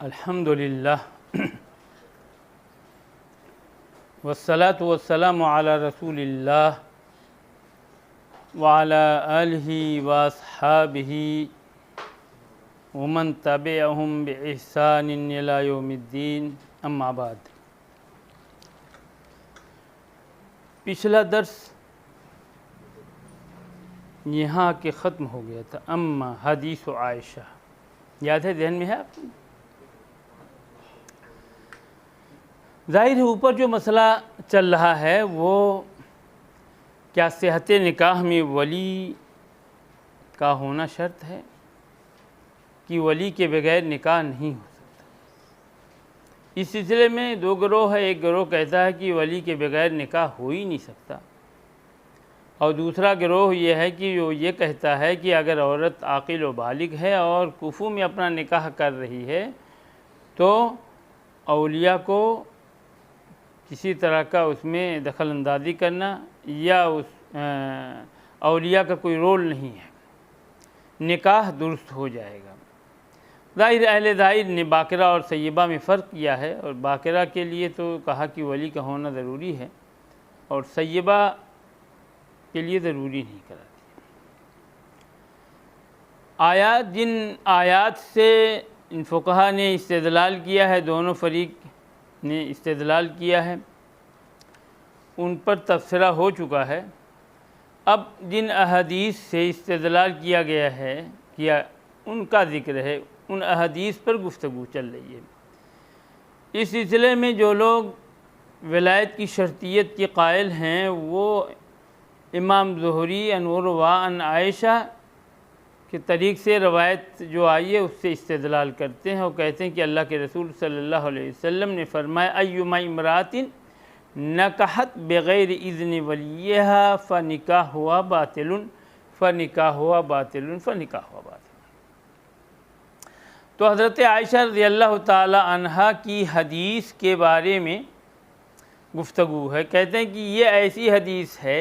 الحمدللہ والصلاة والسلام علی رسول اللہ وعلی آلہ واصحابہ ومن تبعہم بإحسان الی یوم الدین، اما بعد۔ پچھلا درس یہاں کے ختم ہو گیا تھا۔ اما حدیث عائشہ، یاد ہے؟ ذہن میں ہے آپ کو؟ ظاہر ہے اوپر جو مسئلہ چل رہا ہے وہ کیا صحت نکاح میں ولی کا ہونا شرط ہے کہ ولی کے بغیر نکاح نہیں ہو سکتا۔ اس سلسلے میں دو گروہ ہے، ایک گروہ کہتا ہے کہ ولی کے بغیر نکاح ہو ہی نہیں سکتا، اور دوسرا گروہ یہ ہے کہ وہ یہ کہتا ہے کہ اگر عورت عاقل و بالغ ہے اور کفو میں اپنا نکاح کر رہی ہے تو اولیاء کو کسی طرح کا اس میں دخل اندازی کرنا یا اس اولیاء کا کوئی رول نہیں ہے، نکاح درست ہو جائے گا۔ ظاہر اہل ظاہر نے باقرہ اور سیبہ میں فرق کیا ہے، اور باقرہ کے لیے تو کہا کہ ولی کا ہونا ضروری ہے، اور سیبہ کے لیے ضروری نہیں کرا دیا۔ جن آیات سے ان فقہا نے استدلال کیا ہے، دونوں فریق نے استدلال کیا ہے، ان پر تبصرہ ہو چکا ہے۔ اب جن احادیث سے استدلال کیا گیا ہے ان کا ذکر ہے، ان احادیث پر گفتگو چل رہی ہے۔ اس سلسلے میں جو لوگ ولایت کی شرطیت کے قائل ہیں وہ امام زہری عن عروہ عن عائشہ کے طریق سے روایت جو آئی ہے اس سے استدلال کرتے ہیں، اور کہتے ہیں کہ اللہ کے رسول صلی اللہ علیہ وسلم نے فرمایا ایما امرأۃ نکحت بغیر اذن ولیہا فنکاحہا باطل فنکاحہا باطل فنکاحہا باطل۔ تو حضرت عائشہ رضی اللہ تعالی عنہا کی حدیث کے بارے میں گفتگو ہے۔ کہتے ہیں کہ یہ ایسی حدیث ہے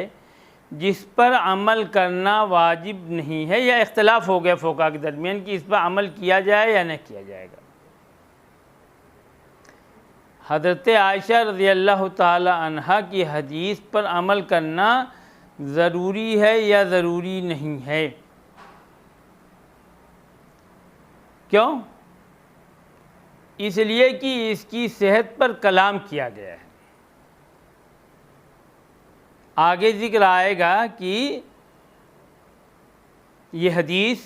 جس پر عمل کرنا واجب نہیں ہے، یا اختلاف ہو گیا فقہا کے درمیان کہ اس پر عمل کیا جائے یا نہ کیا جائے گا۔ حضرت عائشہ رضی اللہ تعالی عنہا کی حدیث پر عمل کرنا ضروری ہے یا ضروری نہیں ہے؟ کیوں؟ اس لیے کہ اس کی صحت پر کلام کیا گیا ہے۔ آگے ذکر آئے گا کہ یہ حدیث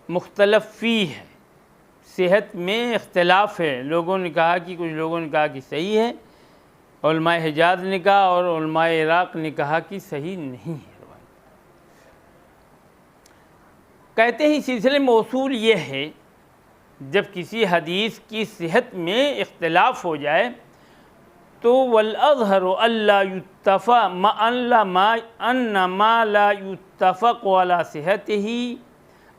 مختلف فی ہے، صحت میں اختلاف ہے۔ لوگوں نے کہا کہ کچھ لوگوں نے کہا کہ صحیح ہے، علماء حجاز نے کہا، اور علماء عراق نے کہا کہ صحیح نہیں ہے۔ کہتے ہیں اس سلسلے میں اصول یہ ہے، جب کسی حدیث کی صحت میں اختلاف ہو جائے تو والاظہر الا یتفق ان ما لا یتفق علی صحتہ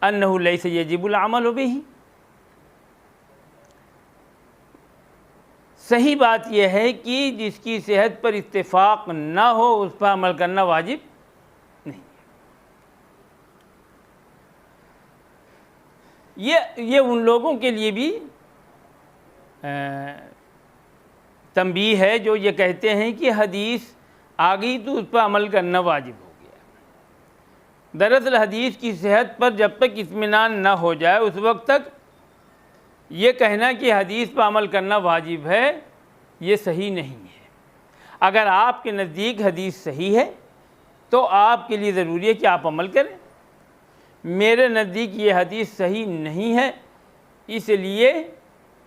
انہ لیس یجب العمل بہ۔ صحیح بات یہ ہے کہ جس کی صحت پر اتفاق نہ ہو اس پر عمل کرنا واجب نہیں۔ یہ ان لوگوں کے لیے بھی تنبیہ ہے جو یہ کہتے ہیں کہ حدیث آ گئی تو اس پر عمل کرنا واجب ہو گیا۔ دراصل حدیث کی صحت پر جب تک اطمینان نہ ہو جائے اس وقت تک یہ کہنا کہ حدیث پر عمل کرنا واجب ہے یہ صحیح نہیں ہے۔ اگر آپ کے نزدیک حدیث صحیح ہے تو آپ کے لیے ضروری ہے کہ آپ عمل کریں۔ میرے نزدیک یہ حدیث صحیح نہیں ہے، اس لیے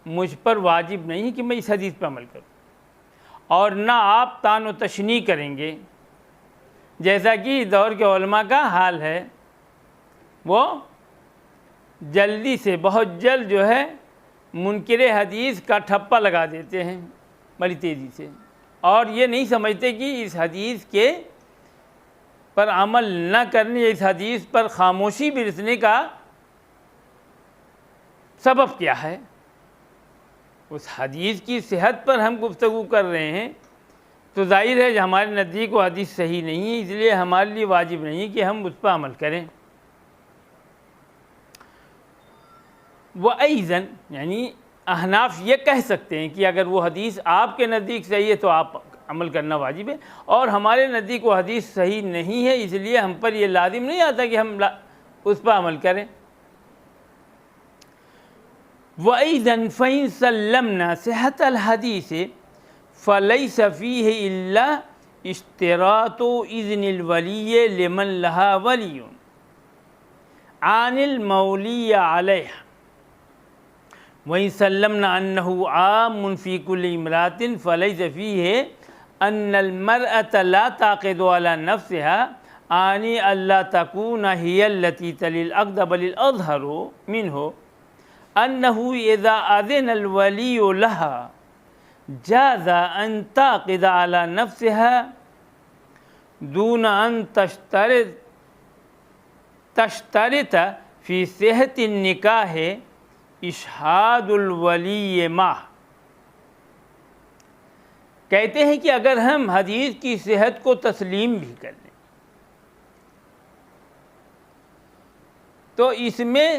مجھ پر واجب نہیں کہ میں اس حدیث پر عمل کروں، اور نہ آپ طعن و تشنیع کریں گے جیسا کہ اس دور کے علماء کا حال ہے۔ وہ جلدی سے بہت جلد جو ہے منکر حدیث کا ٹھپا لگا دیتے ہیں بڑی تیزی سے، اور یہ نہیں سمجھتے کہ اس حدیث کے پر عمل نہ کرنے یا اس حدیث پر خاموشی برتنے کا سبب کیا ہے۔ اس حدیث کی صحت پر ہم گفتگو کر رہے ہیں تو ظاہر ہے کہ ہمارے نزدیک وہ حدیث صحیح نہیں ہے، اس لیے ہمارے لیے واجب نہیں کہ ہم اس پر عمل کریں۔ وَأَيْضًا یعنی احناف یہ کہہ سکتے ہیں کہ اگر وہ حدیث آپ کے نزدیک صحیح ہے تو آپ عمل کرنا واجب ہے، اور ہمارے نزدیک وہ حدیث صحیح نہیں ہے، اس لیے ہم پر یہ لازم نہیں آتا کہ ہم اس پر عمل کریں۔ وَإِذًا فَإِن سَلَّمْنَا صِحَّةَ الْحَدِيثِ فَلَيْسَ فِيهِ إِلَّا اشتراط إذن الولی لمن لها ولی عن المولی علیہ وإن سلمنا أنه عام في كل امرأة فليس فيه أن المرأة لا تعقد على نفسها آني ألا تكون هي التي تلي العقد بل الأظهر منه أنه إذا أذن الولي لها جاز أن تعقد على نفسها دون أن تشترط في صحة النكاح اشہاد الولی معہ۔ کہتے ہیں کہ اگر ہم حدیث کی صحت کو تسلیم بھی کر لیں تو اس میں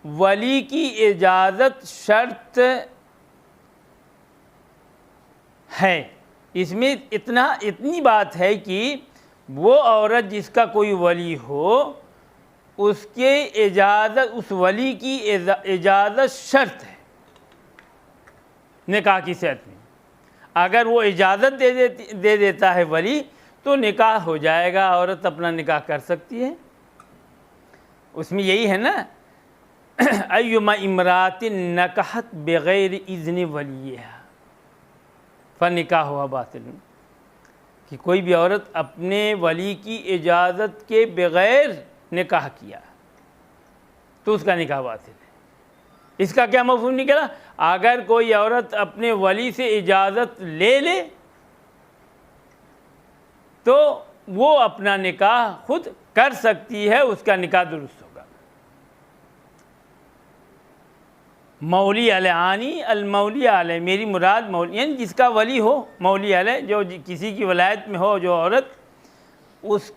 ولی کی اجازت شرط ہے۔ اس میں اتنی بات ہے کہ وہ عورت جس کا کوئی ولی ہو اس کے اجازت، اس ولی کی اجازت شرط ہے نکاح کی صحت میں۔ اگر وہ اجازت دے دیتا ہے ولی تو نکاح ہو جائے گا، عورت اپنا نکاح کر سکتی ہے۔ اس میں یہی ہے نا ایما امرات نکحت بغیر اذن ولیہا فنکاحها باطل، کہ کوئی بھی عورت اپنے ولی کی اجازت کے بغیر نکاح کیا تو اس کا نکاح باطل ہے۔ اس کا کیا مفہوم نکلا؟ اگر کوئی عورت اپنے ولی سے اجازت لے لے تو وہ اپنا نکاح خود کر سکتی ہے، اس کا نکاح درست ہوگا۔ مولی علیہ، المولی علیہ، میری مراد مولی یعنی جس کا ولی ہو، مولی علیہ جو کسی کی ولایت میں ہو جو عورت، اس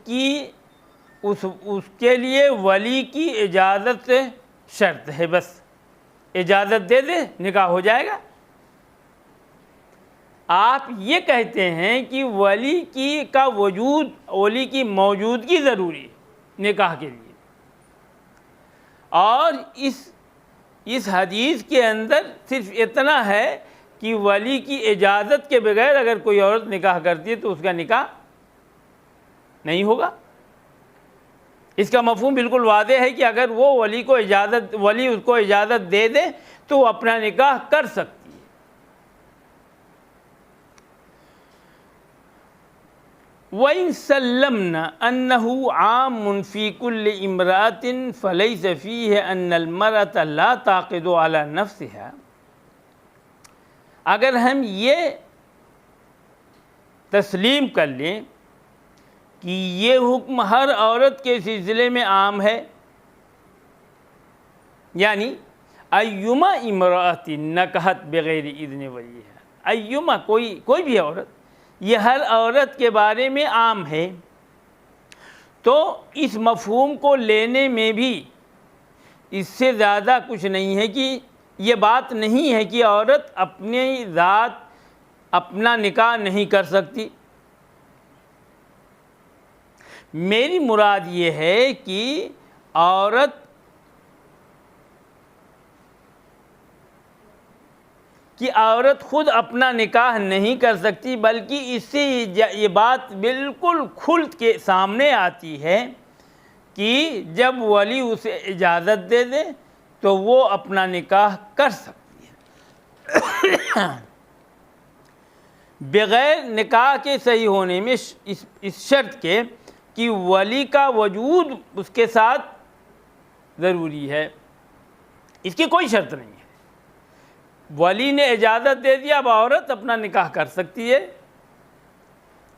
کے لیے ولی کی اجازت شرط ہے، بس اجازت دے دے نکاح ہو جائے گا۔ آپ یہ کہتے ہیں کہ ولی کی موجودگی ضروری ہے نکاح کے لیے، اور اس حدیث کے اندر صرف اتنا ہے کہ ولی کی اجازت کے بغیر اگر کوئی عورت نکاح کرتی ہے تو اس کا نکاح نہیں ہوگا۔ اس کا مفہوم بالکل واضح ہے کہ اگر وہ ولی اس کو اجازت دے دے تو وہ اپنا نکاح کر سکتی ہے۔ وَإِن سَلَّمْنَا أَنَّهُ عَامٌ فِي كُلِّ امْرَأَةٍ فَلَيْسَ فِيهِ أَنَّ الْمَرْأَةَ لَا تَعْقِدُ عَلَى نَفْسِهَا، اگر ہم یہ تسلیم کر لیں کہ یہ حکم ہر عورت کے سلسلے میں عام ہے، یعنی ایما امرأۃ نکحت بغیر اذن ولیہا، ایما کوئی بھی عورت، یہ ہر عورت کے بارے میں عام ہے، تو اس مفہوم کو لینے میں بھی اس سے زیادہ کچھ نہیں ہے کہ یہ بات نہیں ہے کہ عورت اپنی ذات اپنا نکاح نہیں کر سکتی۔ میری مراد یہ ہے کہ عورت خود اپنا نکاح نہیں کر سکتی، بلکہ اس سے یہ بات بالکل کھل کے سامنے آتی ہے کہ جب ولی اسے اجازت دے دے تو وہ اپنا نکاح کر سکتی ہے۔ بغیر نکاح کے صحیح ہونے میں اس شرط کے کہ ولی کا وجود اس کے ساتھ ضروری ہے، اس کی کوئی شرط نہیں ہے۔ ولی نے اجازت دے دیا، اب عورت اپنا نکاح کر سکتی ہے۔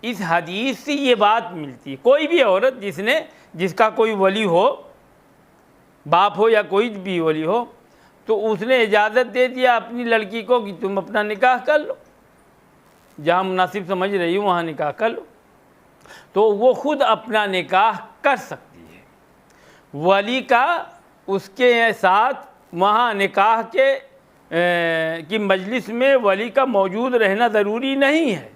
اس حدیث سے یہ بات ملتی ہے، کوئی بھی عورت جس کا کوئی ولی ہو، باپ ہو یا کوئی بھی ولی ہو، تو اس نے اجازت دے دیا اپنی لڑکی کو کہ تم اپنا نکاح کر لو، جہاں مناسب سمجھ رہی ہو وہاں نکاح کر لو، تو وہ خود اپنا نکاح کر سکتی ہے۔ ولی کا اس کے ساتھ وہاں نکاح کے کی مجلس میں ولی کا موجود رہنا ضروری نہیں ہے۔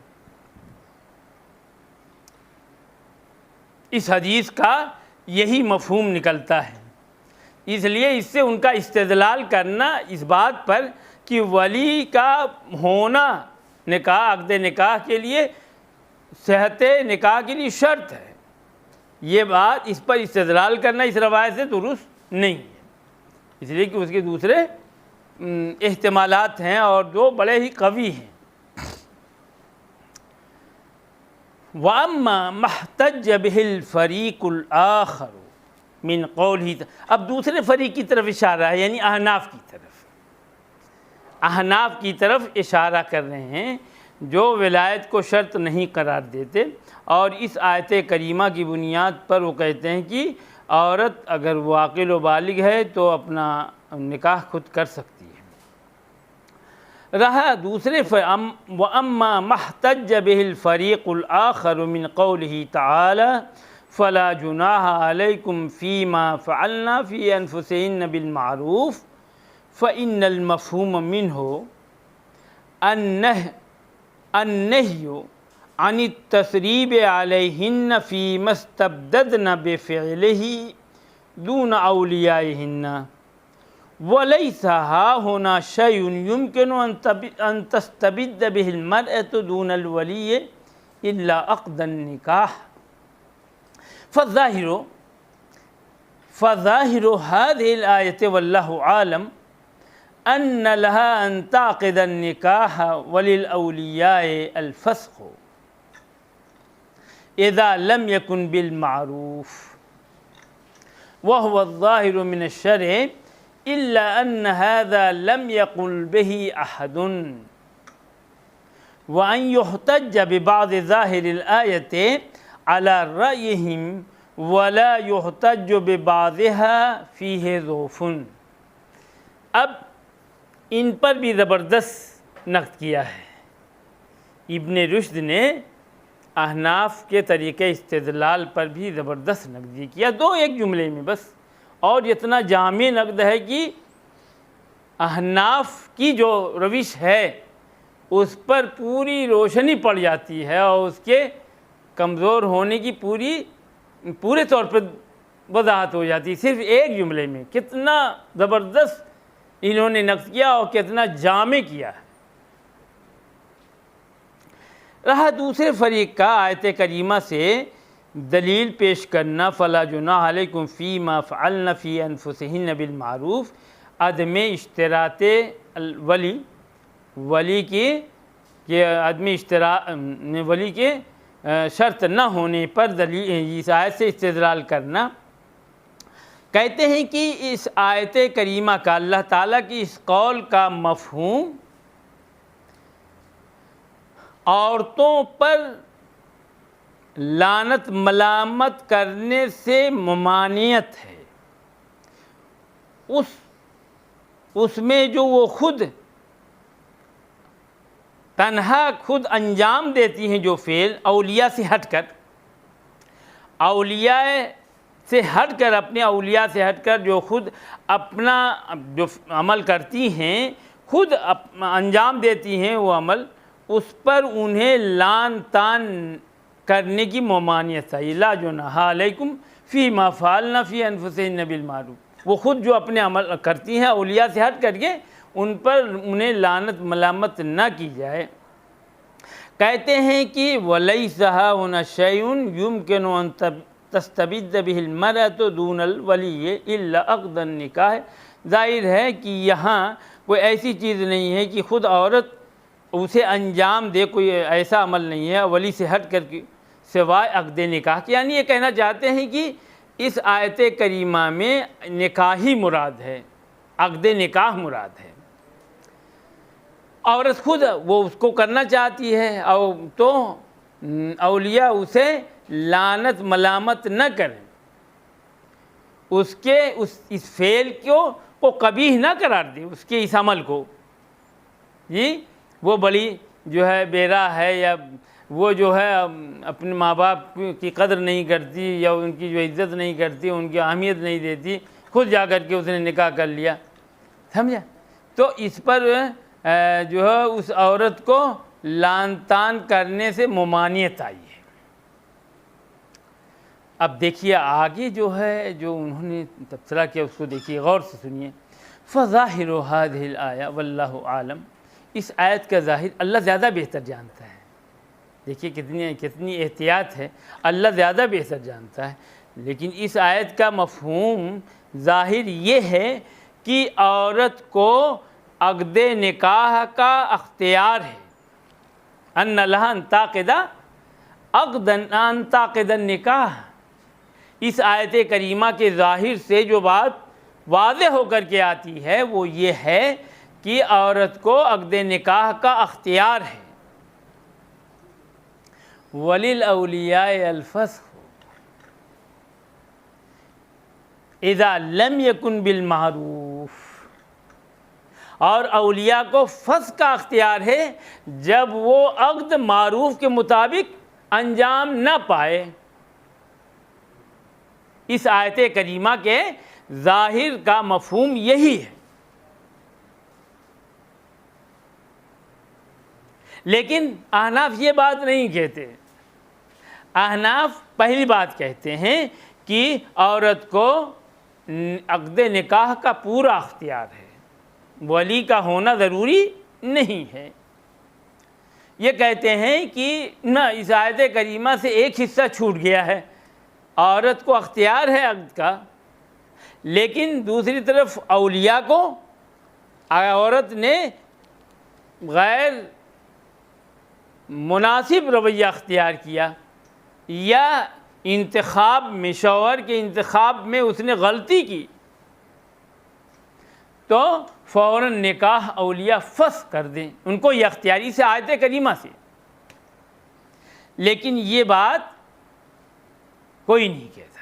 اس حدیث کا یہی مفہوم نکلتا ہے، اس لیے اس سے ان کا استدلال کرنا اس بات پر کہ ولی کا ہونا نکاح، عقد نکاح کے لیے، صحت نکاح کے لیے شرط ہے، یہ بات اس پر استدلال کرنا اس روایت سے درست نہیں ہے، اس لیے کہ اس کے دوسرے احتمالات ہیں اور جو بڑے ہی قوی ہیں۔ وَأَمَّا مَحْتَجَّ بِهِ الْفَرِيقُ الْآخَرُ مِنْ قَوْلِهِ، اب دوسرے فریق کی طرف اشارہ ہے، یعنی احناف کی طرف، احناف کی طرف اشارہ کر رہے ہیں جو ولایت کو شرط نہیں قرار دیتے، اور اس آیت کریمہ کی بنیاد پر وہ کہتے ہیں کہ عورت اگر وہ عاقل و بالغ ہے تو اپنا نکاح خود کر سکتی ہے۔ رہا دوسرے وَأَمَّا مَحْتَجَّ بِهِ الْفَرِيقُ الْآخَرُ مِنْ قَوْلِهِ تَعَالَى فَلَا جُنَاحَ عَلَيْكُمْ فِي مَا فَعَلْنَا فِي أَنفُسِهِنَّ بِالْمَعْرُوفِ فَإِنَّ الْمَفْهُومَ مِنْهُ النَّهْيُ عَنِ التَّثْرِيبِ عَلَيْهِنَّ فِيمَا اسْتَبْدَدْنَ بِفِعْلِهِ دُونَ أَوْلِيَائِهِنَّ وَلَيْسَ هَاهُنَا شَيْءٌ يُمْكِنُ أَن تَسْتَبِدَّ بِهِ الْمَرْأَةُ دُونَ الْوَلِيِّ إِلَّا عَقْدَ النِّكَاحِ فَظَاهِرُ هَذِهِ الْآيَةِ وَاللَّهُ عَالَمٌ أَنَّ لَهَا أَن تَعْقِدَ النِّكَاحَ وَلِلْأَوْلِيَاءِ الْفَسْخُ إِذَا لَمْ يَكُنْ بِالْمَعْرُوفِ وَهُوَ الظَّاهِرُ مِنَ الشَّرْعِ إِلَّا أَنَّ هَذَا لَمْ يَقُلْ بِهِ أَحَدٌ وَأَنْ يُحْتَجَّ بِبَعْضِ ظَاهِرِ الْآيَةِ عَلَى رَأْيِهِمْ وَلَا يُحْتَجُّ بِبَعْضِهَا فِيهِ ضَعْفٌ۔ اب ان پر بھی زبردست نقد کیا ہے، ابن رشد نے احناف کے طریقے استدلال پر بھی زبردست نقد کیا، دو ایک جملے میں بس، اور اتنا جامع نقد ہے کہ احناف کی جو روش ہے اس پر پوری روشنی پڑ جاتی ہے اور اس کے کمزور ہونے کی پورے طور پر وضاحت ہو جاتی ہے صرف ایک جملے میں۔ کتنا زبردست انہوں نے نقد کیا اور کتنا جامع کیا ہے۔ رہا دوسرے فریق کا آیت کریمہ سے دلیل پیش کرنا، فَلَا جُنَاحَ عَلَيْكُمْ فِي مَا فَعَلْنَ فِي أَنفُسِهِنَّ بِالْمَعْرُوفِ، عدم اشتراط ولی کے شرط نہ ہونے پر دلیل اس آیت سے استدلال کرنا۔ کہتے ہیں کہ اس آیت کریمہ کا اللہ تعالیٰ کی اس قول کا مفہوم عورتوں پر لعنت ملامت کرنے سے ممانعت ہے، اس میں جو وہ خود تنہا خود انجام دیتی ہیں جو فعل اولیاء سے ہٹ کر، اپنے اولیاء سے ہٹ کر جو خود اپنا جو عمل کرتی ہیں، خود انجام دیتی ہیں وہ عمل، اس پر انہیں لعن طعن کرنے کی ممانعت ہے۔ لا جناح علیکم فی ما فعلنا فی انفسہن بالمعروف، وہ خود جو اپنے عمل کرتی ہیں اولیاء سے ہٹ کر کے ان پر انہیں لعنت ملامت نہ کی جائے۔ کہتے ہیں کہ وَلَيْسَ هَاهُنَا شَيْءٌ يُمْكِنُ أَن تَسْتَبِدَّ بِهِ الْمَرْأَةُ دُونَ الْوَلِيِّ إِلَّا عَقْدَ النِّكَاحِ، ظاہر ہے کہ یہاں کوئی ایسی چیز نہیں ہے کہ خود عورت اسے انجام دے، کوئی ایسا عمل نہیں ہے ولی سے ہٹ کر کے سوائے عقد نکاح کے، یعنی یہ کہنا چاہتے ہیں کہ اس آیت کریمہ میں نکاح ہی مراد ہے، عقد نکاح مراد ہے۔ عورت خود وہ اس کو کرنا چاہتی ہے اور تو اولیاء اسے لعنت ملامت نہ کریں، اس فعل کو قبیح نہ قرار دیں، اس کے اس عمل کو، جی وہ بڑی جو ہے بیراہ ہے، یا وہ جو ہے اپنے ماں باپ کی قدر نہیں کرتی، یا ان کی جو عزت نہیں کرتی، ان کی اہمیت نہیں دیتی، خود جا کر کے اس نے نکاح کر لیا، سمجھا؟ تو اس پر جو ہے اس عورت کو لعن طعن کرنے سے ممانعت آئی ہے۔ اب دیکھیے آگے جو ہے جو انہوں نے تبصرہ کیا اس کو دیکھیے، غور سے سنیے۔ فظاہر هذه الآیہ واللہ عالم، اس آیت کا ظاہر اللہ زیادہ بہتر جانتا ہے۔ دیکھیے کتنی احتیاط ہے، اللہ زیادہ بہتر جانتا ہے، لیکن اس آیت کا مفہوم ظاہر یہ ہے کہ عورت کو عقد نکاح کا اختیار ہے، ان لها ان تعقد عقدا ان تعقد النکاح۔ اس آیت کریمہ کے ظاہر سے جو بات واضح ہو کر کے آتی ہے وہ یہ ہے کہ عورت کو عقد نکاح کا اختیار ہے۔ وَلِلْأَوْلِيَاءِ الْفَسْخُ اذا لم یکن بالمعروف، اور اولیاء کو فسخ کا اختیار ہے جب وہ عقد معروف کے مطابق انجام نہ پائے۔ اس آیت کریمہ کے ظاہر کا مفہوم یہی ہے، لیکن احناف یہ بات نہیں کہتے۔ احناف پہلی بات کہتے ہیں کہ عورت کو عقد نکاح کا پورا اختیار ہے، ولی کا ہونا ضروری نہیں ہے۔ یہ کہتے ہیں کہ نہ، اس آیت کریمہ سے ایک حصہ چھوٹ گیا ہے، عورت کو اختیار ہے عقد کا، لیکن دوسری طرف اولیاء کو عورت نے غیر مناسب رویہ اختیار کیا یا انتخاب میں، شوہر کے انتخاب میں اس نے غلطی کی، تو فوراً نکاح اولیاء فسخ کر دیں، ان کو یہ اختیاری سے آیت کریمہ سے۔ لیکن یہ بات کوئی نہیں کہتا۔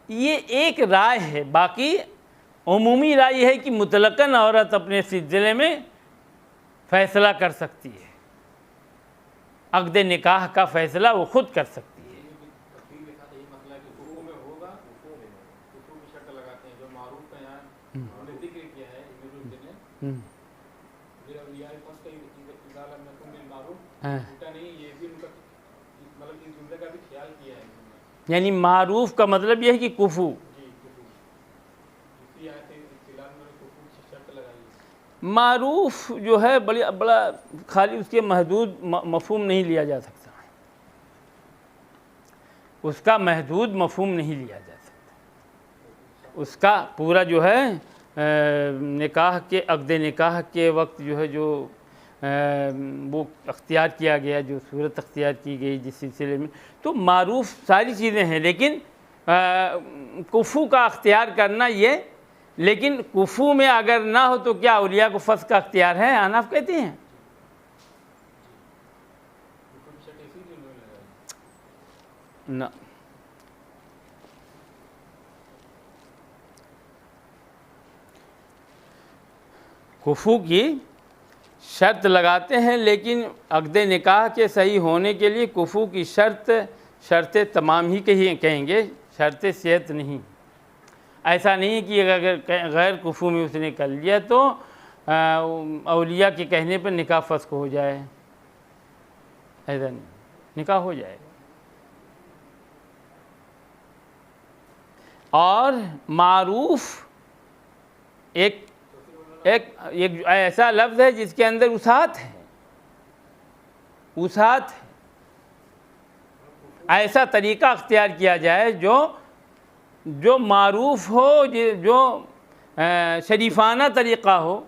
یہ ایک رائے ہے، باقی عمومی رائے یہ ہے کہ مطلقاً عورت اپنے سلسلے میں فیصلہ کر سکتی ہے، عقد نکاح کا فیصلہ وہ خود کر سکتی ہے۔ یعنی معروف کا مطلب یہ ہے کہ کفو، معروف جو ہے بڑا خالی اس کے محدود مفہوم نہیں لیا جا سکتا، اس کا محدود مفہوم نہیں لیا جا سکتا، اس کا پورا جو ہے نکاح کے عقد نکاح کے وقت جو ہے جو وہ اختیار کیا گیا، جو صورت اختیار کی گئی جس سلسلے میں، تو معروف ساری چیزیں ہیں، لیکن کفو کا اختیار کرنا یہ، لیکن کفو میں اگر نہ ہو تو کیا اولیاء کو فسخ کا اختیار ہے؟ احناف کہتے ہیں نہ۔ کفو کی شرط لگاتے ہیں، لیکن عقد نکاح کے صحیح ہونے کے لیے کفو کی شرط تمام ہی کہیں گے، شرط صحت نہیں۔ ایسا نہیں کہ اگر غیر کفو میں اس نے کر لیا تو اولیاء کے کہنے پر نکاح فسخ ہو جائے، ایسا نہیں، نکاح ہو جائے گا۔ اور معروف ایک ایسا لفظ ہے جس کے اندر وسعت ہے، ایسا طریقہ اختیار کیا جائے جو معروف ہو، جو شریفانہ طریقہ ہو،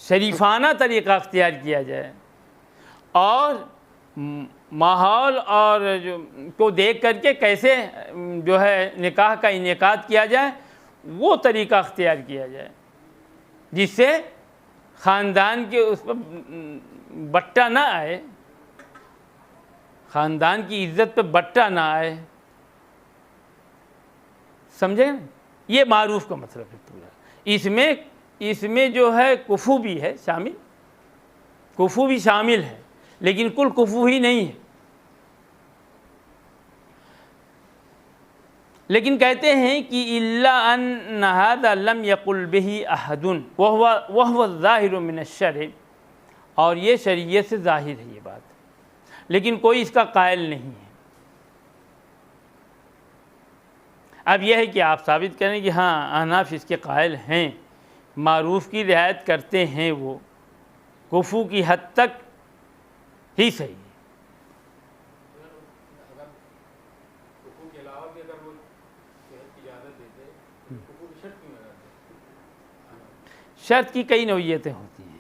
شریفانہ طریقہ اختیار کیا جائے، اور ماحول اور کو دیکھ کر کے کیسے جو ہے نکاح کا انعقاد کیا جائے وہ طریقہ اختیار کیا جائے، جس سے خاندان کے اس پر بٹا نہ آئے، خاندان کی عزت پہ بٹا نہ آئے، سمجھے؟ یہ معروف کا مطلب ہے پورا۔ اس میں جو ہے کفو بھی ہے شامل، کفو بھی شامل ہے، لیکن کل کفو ہی نہیں ہے، لیکن کہتے ہیں کہ الا ان هذا لم يقل به احد وهو الظاہر من الشرع، اور یہ شریعت سے ظاہر ہے یہ بات، لیکن کوئی اس کا قائل نہیں ہے۔ اب یہ ہے کہ آپ ثابت کریں کہ ہاں احناف اس کے قائل ہیں، معروف کی رعایت کرتے ہیں، وہ کفو کی حد تک ہی صحیح ہے۔ شرط کی کئی نوعیتیں ہوتی ہیں،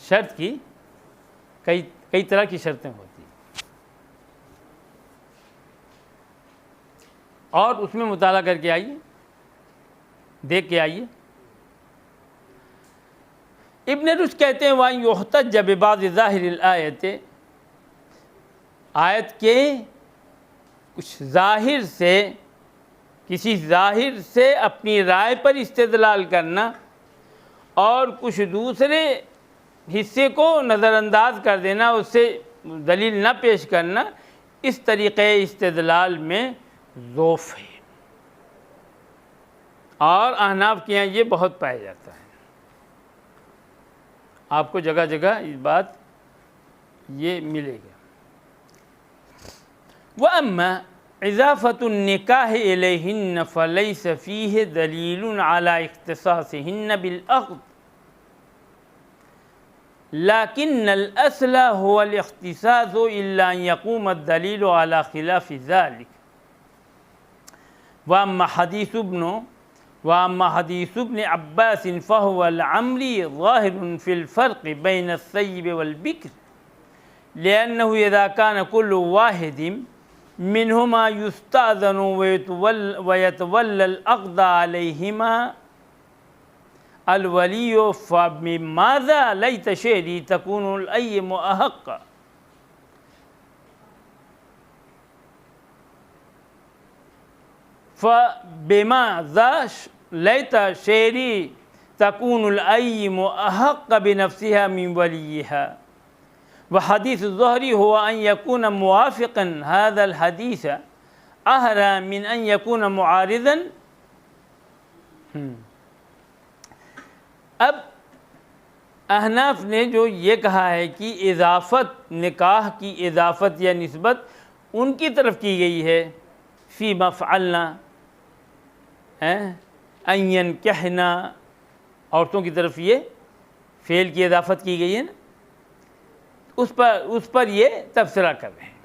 شرط کی کئی طرح کی شرطیں ہوتی ہیں، اور اس میں مطالعہ کر کے آئیے، دیکھ کے آئیے۔ ابن رشد کہتے ہیں وَأَنْ يُحْتَجَّ بِبَعْضِ ظَاهِرِ الْآيَةِ، آیت کے کچھ ظاہر سے، کسی ظاہر سے اپنی رائے پر استدلال کرنا اور کچھ دوسرے حصے کو نظر انداز کر دینا، اس سے دلیل نہ پیش کرنا، اس طریقے استدلال میں ضعف ہے، اور احناف کے یہاں یہ بہت پایا جاتا ہے۔ آپ کو جگہ جگہ اس بات یہ ملے گا۔ وَأَمَّا اضافت النکاح الیہن فلیس فیہ دلیل علی اختصاصہن بالعقد، لیکن الاصل هو الاختصاص الا ان یقوم الدلیل علی خلاف ذلك۔ واما حدیث ابن عباس فهو العملی ظاہر فی الفرق بین الثیب والبکر، لأنه اذا كان كل واحد منهما يستأذن ويتولى العقد عليهما الولي، فبماذا ليت شعري تكون الأيم أحق؟ فبماذا ليت شعري تكون الأيم أحق بنفسها من وليها؟ وحديث الظهر هو أن يكون موافقا هذا الحديث أهرى من أن يكون معارضا۔ اب احناف نے جو یہ کہا ہے کہ اضافت، نکاح کی اضافت یا نسبت ان کی طرف کی گئی ہے، فی مفعلنا، ان ینکحنا، عورتوں کی طرف یہ فعل کی اضافت کی گئی ہے نا، اس پر یہ تبصرہ کر رہے ہیں۔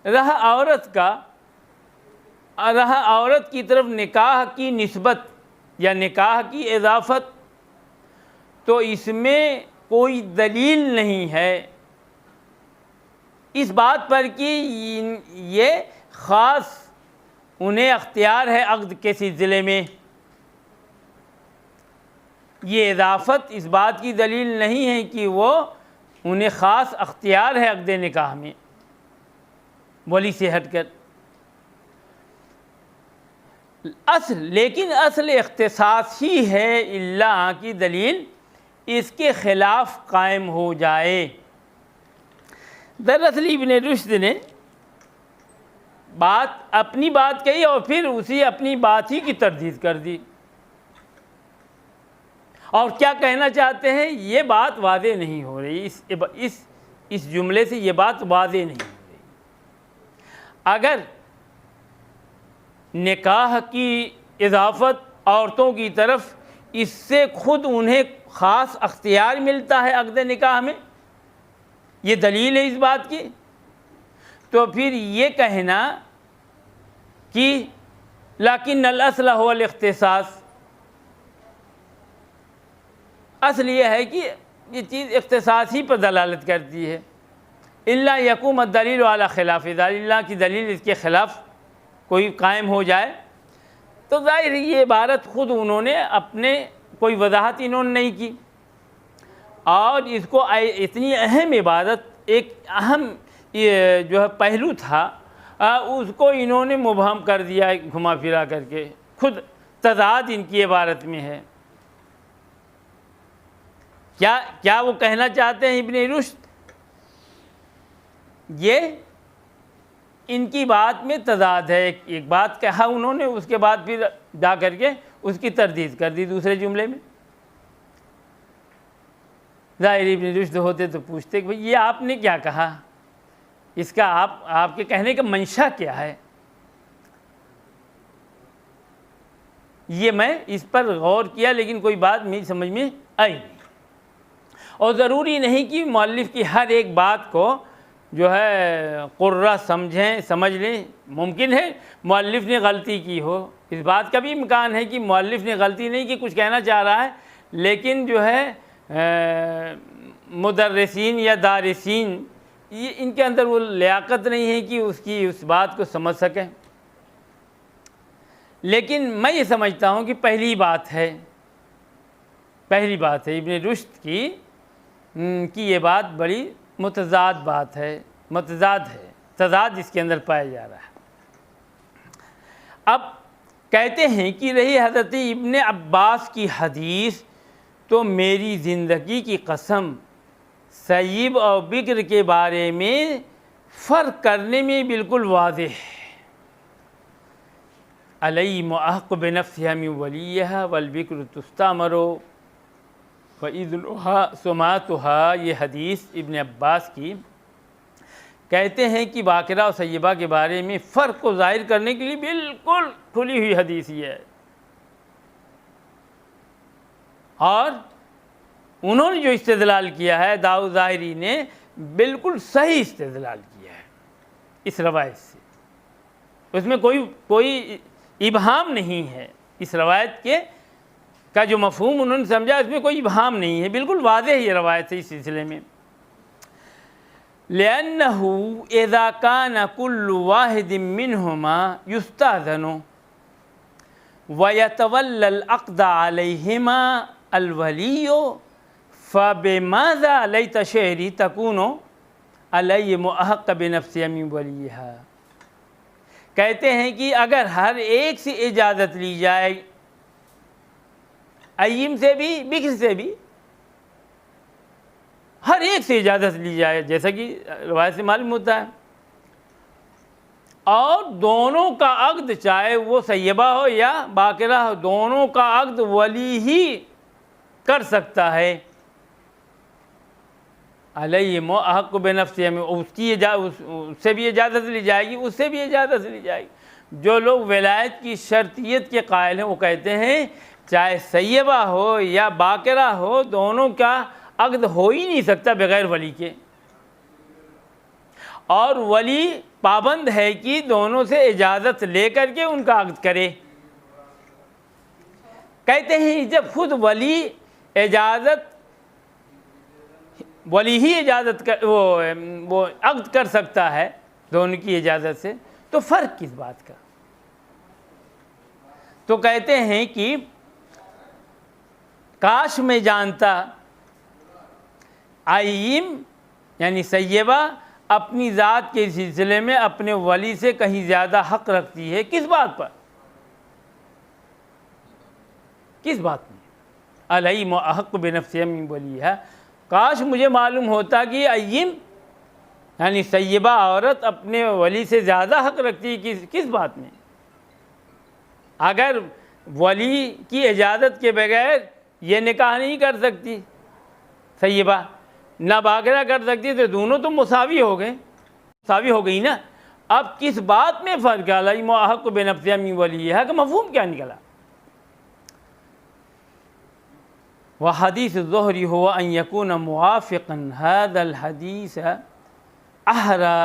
رہا عورت کی طرف نکاح کی نسبت یا نکاح کی اضافت، تو اس میں کوئی دلیل نہیں ہے اس بات پر کہ یہ خاص انہیں اختیار ہے عقد کے سلسلے میں۔ یہ اضافت اس بات کی دلیل نہیں ہے کہ وہ انہیں خاص اختیار ہے عقد نکاح میں ولی سے ہٹ کر۔ لیکن اصل اختصاص ہی ہے اللہ کی دلیل اس کے خلاف قائم ہو جائے۔ دراصل ابن رشد نے اپنی بات کہی اور پھر اسی اپنی بات ہی کی تردید کر دی، اور کیا کہنا چاہتے ہیں یہ بات واضح نہیں ہو رہی، اس جملے سے یہ بات واضح نہیں ہو رہی۔ اگر نکاح کی اضافت عورتوں کی طرف اس سے خود انہیں خاص اختیار ملتا ہے عقد نکاح میں، یہ دلیل ہے اس بات کی، تو پھر یہ کہنا کہ لیکن الاصل هو الاختصاص، اصل یہ ہے کہ یہ چیز اختصاص ہی پر دلالت کرتی ہے، الا یقوم الدلیل علی خلاف ذلک، اللہ کی دلیل اس کے خلاف کوئی قائم ہو جائے، تو ظاہر ہے یہ عبارت خود انہوں نے اپنے کوئی وضاحت انہوں نے نہیں کی، اور اس کو اتنی اہم عبادت، ایک اہم جو ہے پہلو تھا، اس کو انہوں نے مبہم کر دیا گھما پھرا کر کے، خود تضاد ان کی عبارت میں ہے۔ کیا وہ کہنا چاہتے ہیں ابن رشد؟ یہ ان کی بات میں تضاد ہے، ایک بات کہا انہوں نے، اس کے بعد پھر جا کر کے اس کی تردید کر دی دوسرے جملے میں۔ ظاہر ابن رشد ہوتے تو پوچھتے کہ بھئی یہ آپ نے کیا کہا، اس کا آپ کے کہنے کا منشا کیا ہے؟ یہ میں اس پر غور کیا لیکن کوئی بات میری سمجھ میں آئی نہیں۔ اور ضروری نہیں کہ مؤلف کی ہر ایک بات کو جو ہے قرہ سمجھ لیں، ممکن ہے مؤلف نے غلطی کی ہو، اس بات کا بھی امکان ہے کہ مؤلف نے غلطی نہیں کی، کچھ کہنا چاہ رہا ہے لیکن جو ہے مدرسین یا دارسین یہ ان کے اندر وہ لیاقت نہیں ہے کہ اس بات کو سمجھ سکیں۔ لیکن میں یہ سمجھتا ہوں کہ پہلی بات ہے ابن رشد کی یہ بات بڑی متضاد بات ہے، تضاد اس کے اندر پایا جا رہا ہے۔ اب کہتے ہیں کہ رہی حضرت ابن عباس کی حدیث تو میری زندگی کی قسم سیب اور بکر کے بارے میں فرق کرنے میں بالکل واضح ہے۔ علیم احق بنفسها من ولیہا والبکر تستعمر وإذنها سماتها، یہ حدیث ابن عباس کی کہتے ہیں کہ باقرہ اور سیبہ کے بارے میں فرق کو ظاہر کرنے کے لیے بالکل کھلی ہوئی حدیث یہ ہے، اور انہوں نے جو استدلال کیا ہے داؤد ظاہری نے بالکل صحیح استدلال کیا ہے اس روایت سے، اس میں کوئی ابہام نہیں ہے، اس روایت کا جو مفہوم انہوں نے سمجھا اس میں کوئی ابہام نہیں ہے، بالکل واضح یہ روایت ہے اس سلسلے میں۔ لِأَنَّهُ إِذَا كَانَ كُلُّ وَاحِدٍ مِّنْهُمَا يُسْتَأْذَنُ وَيَتَوَلَّى الْعَقْدَ عَلَيْهِمَا الْوَلِيُّ فَبِمَاذَا لَيْتَ شِعْرِي تَكُونُ عَلَيْهِمْ أَحَقَّ بِنَفْسِهَا مِنْ وَلِيِّهَا، کہتے ہیں کہ اگر ہر ایک سے اجازت لی جائے، ایم سے بھی بکر سے بھی، ہر ایک سے اجازت لی جائے جیسا کہ روایت سے معلوم ہوتا ہے، اور دونوں کا عقد چاہے وہ سیبہ ہو یا باقرہ ہو، دونوں کا عقد ولی ہی کر سکتا ہے۔ علیہم احق بنفسہ، اس سے بھی اجازت لی جائے گی، اس سے بھی اجازت لی جائے گی۔ جو لوگ ولایت کی شرطیت کے قائل ہیں وہ کہتے ہیں چاہے سیبہ ہو یا باقرہ ہو، دونوں کا عقد ہو ہی نہیں سکتا بغیر ولی کے، اور ولی پابند ہے کہ دونوں سے اجازت لے کر کے ان کا عقد کرے۔ کہتے ہیں جب خود ولی ہی اجازت وہ عقد کر سکتا ہے دونوں کی اجازت سے، تو فرق کس بات کا؟ تو کہتے ہیں کہ کاش میں جانتا آئیم یعنی سیبہ اپنی ذات کے سلسلے میں اپنے ولی سے کہیں زیادہ حق رکھتی ہے، کس بات پر؟ کس بات میں؟ علیم احق بنفسہ من ولیہا، کاش مجھے معلوم ہوتا کہ ایم یعنی سیبہ عورت اپنے ولی سے زیادہ حق رکھتی ہے، کس بات میں؟ اگر ولی کی اجازت کے بغیر یہ نکاح نہیں کر سکتی سیبہ، نہ باقرہ کر سکتی، تو دونوں تو مساوی ہو گئی نا۔ اب کس بات میں فرق ہے؟ علیم احق بنفسہ من ولیہا کا مفہوم کیا نکلا؟ وحدیث الظہری هو ان یکون موافقا هذا الحدیث احرى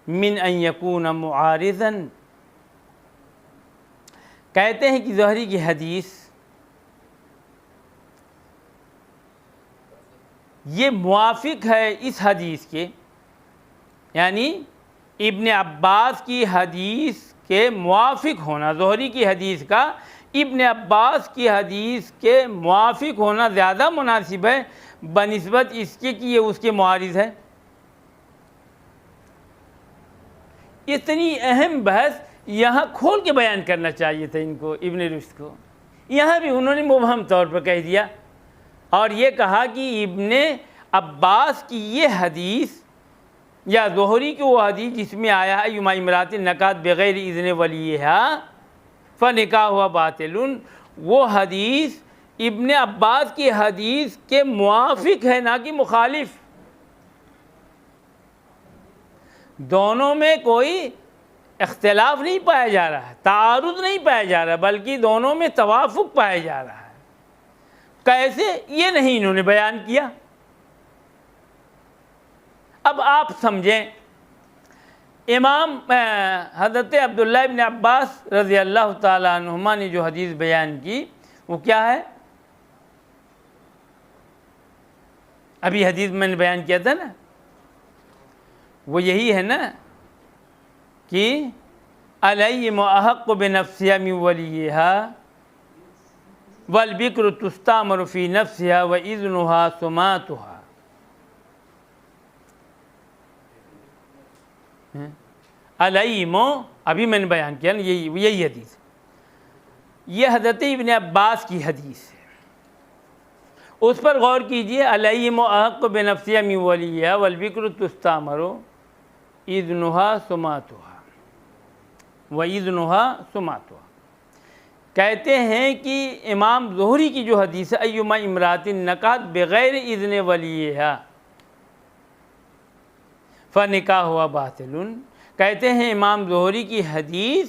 من ان یکون معارضا، کہتے ہیں کہ ظہری کی حدیث یہ موافق ہے اس حدیث کے، یعنی ابن عباس کی حدیث کے موافق ہونا، ظہری کی حدیث کا ابن عباس کی حدیث کے موافق ہونا زیادہ مناسب ہے بنسبت اس کے کہ یہ اس کے معارض ہے۔ اتنی اہم بحث یہاں کھول کے بیان کرنا چاہیے تھا ان کو، ابن رشد کو، یہاں بھی انہوں نے مبہم طور پر کہہ دیا اور یہ کہا کہ ابن عباس کی یہ حدیث یا ظہری کی وہ حدیث جس میں آیا ہے یما امرات نکات بغیر اذن ولیہا فنکاحها باطل، وہ حدیث ابن عباس کی حدیث کے موافق ہے نہ کہ مخالف۔ دونوں میں کوئی اختلاف نہیں پایا جا رہا ہے، تعارض نہیں پایا جا رہا، بلکہ دونوں میں توافق پایا جا رہا ہے۔ کیسے؟ یہ نہیں انہوں نے بیان کیا۔ اب آپ سمجھیں، امام حضرت عبداللہ ابن عباس رضی اللہ تعالیٰ عنہما نے جو حدیث بیان کی وہ کیا ہے؟ ابھی حدیث میں نے بیان کیا تھا نا، وہ یہی ہے نا کہ الیم احق بنفسها من ولیها والبکر تستعمر فی نفسها واذنها سماتها۔ الیم، ابھی میں نے بیان کیا نا، یہی حدیث، یہ حضرت ابن عباس کی حدیث ہے، اس پر غور کیجئے۔ الیم احق بنفسها من ولیها والبکر تستعمر اذنها سماتها وَإِذْنُهَا سُمَعْتُهَا۔ کہتے ہیں کہ امام ظہری کی جو حدیث ہے ایما امرات نکات بغیر اذن ولیہا فنکاحها باطل، کہتے ہیں امام ظہری کی حدیث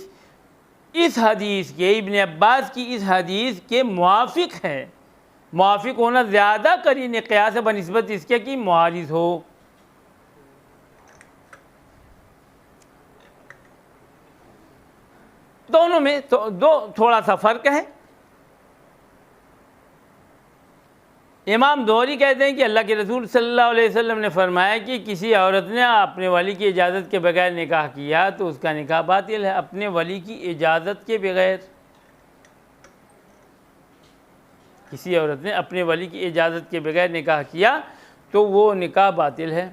اس حدیث کے، ابن عباس کی اس حدیث کے موافق ہے۔ موافق ہونا زیادہ قرین قیاس ہے بنسبت اس کے کہ معارض ہو۔ دونوں میں تھوڑا سا فرق ہے۔ امام ظہری کہتے ہیں کہ اللہ کے رسول صلی اللہ علیہ وسلم نے فرمایا کہ کسی عورت نے اپنے ولی کی اجازت کے بغیر نکاح کیا تو اس کا نکاح باطل ہے۔ اپنے ولی کی اجازت کے بغیر، کسی عورت نے اپنے ولی کی اجازت کے بغیر نکاح کیا تو وہ نکاح باطل ہے۔